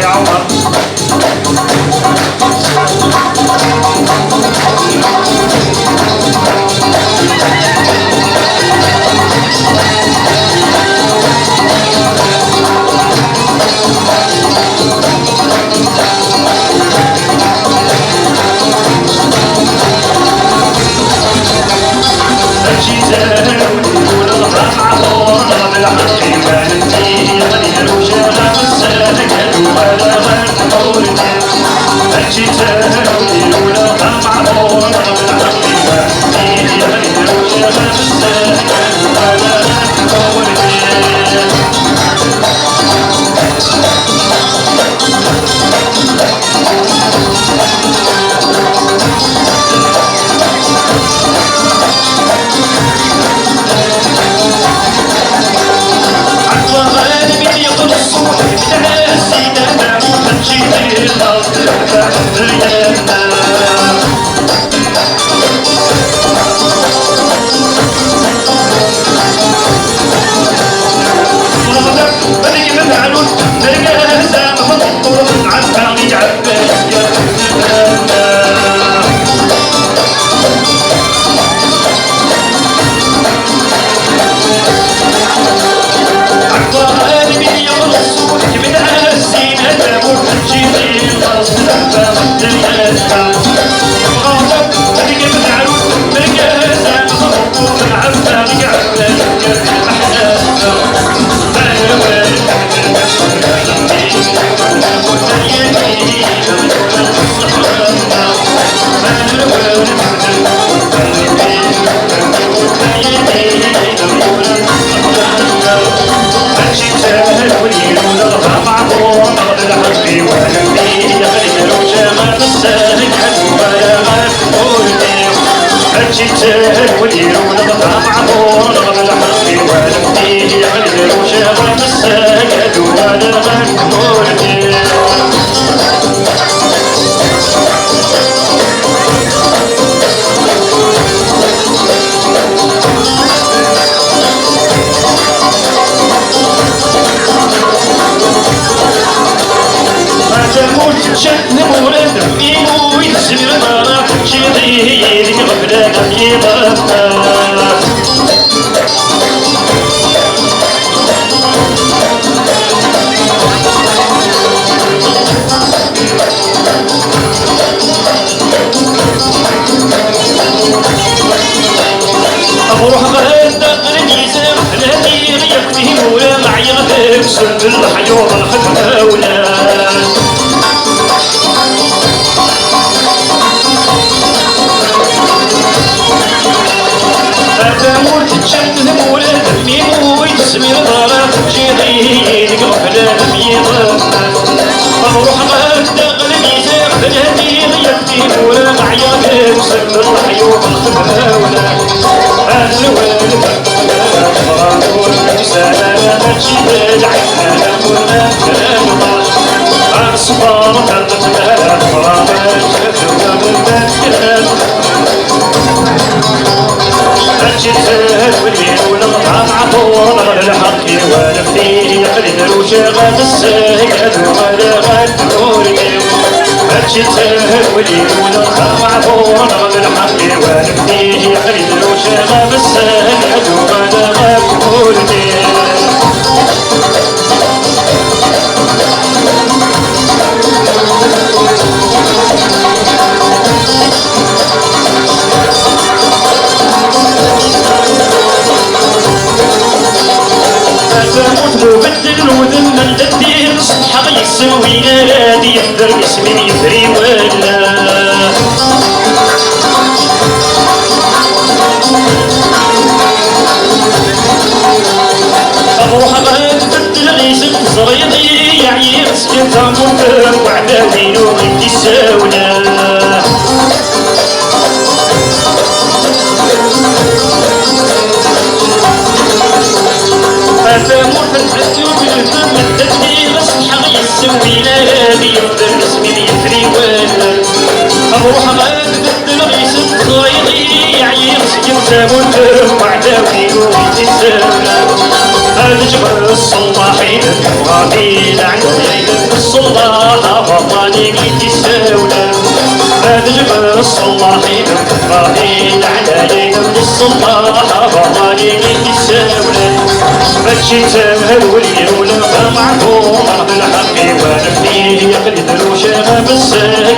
يا عمر بالحيوط الخدمة ولا أتموت تشد ولاد مين ويسمي الغرام جيضي قبل الميض أروح غدا الميزان بلادي يكتي ولا معيا وسد الحيوط الخدمة ولا الوالد سلامة جبال عينها كنا كلام أصفار قلبنا فرامات كثر بالمكان الجزال والليل والغرام عطور الحق والفتيه يقلد الوشاغة الساقد ولا غدور الجزال والليل والغرام عطور الحق والفتيه يقلد الوشاغة الساقد ولا غدور مبدل وذم الدين صحة يسوي نادي يحضر اسمي يفري ولا اروح غاد بدل غيسك صغيري يعني مسكين تموت وعدا دينو غيتي ساونا أتموت الحسن بالفم التدبير الصحة يسوي نادي يفضل اسمي يفري ولا أروح غاد بدل غيسك صغيري يعني مسكين تموت وعدا دينو غيتي ساونا الجبر الصباحين الغابين عندي الصبح غالي تساولا هذا جبل الصلاحين الفراحين علينا من الصلاح غالي تساولا ماشي تمهل واليولا معكم رب الحق وانا فيه يقدر وشغب السهل